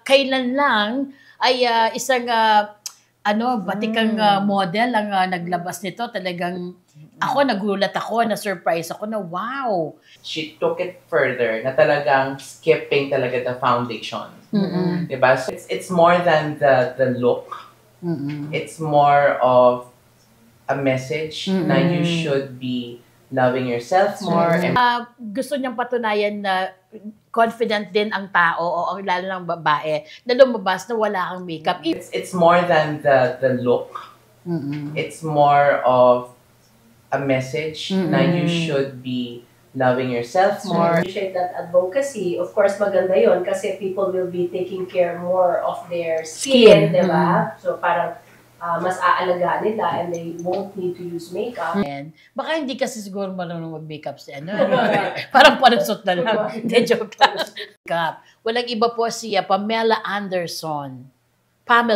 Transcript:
kailan lang ay isang batikang model ang naglabas nito. Talagang nagulat ako, na-surprise ako na wow. She took it further na talagang skipping talaga the foundation. Diba? So it's more than the look. It's more of a message na you should be loving yourself more. Gusto niyang patunayan na confident din ang tao o lalo ng babae na lumabas na wala kang makeup. It's more than the look. It's more of a message na you should be loving yourself more. Appreciate that advocacy. Of course, maganda yon kasi people will be taking care more of their skin, diba? So parang mas aalagaan nila and they won't need to use makeup. And baka hindi kasi siguro marunong mag-makeup si parang panusot na lang. Hindi, joke lang. Walang iba po si Pamela Anderson. Pamela.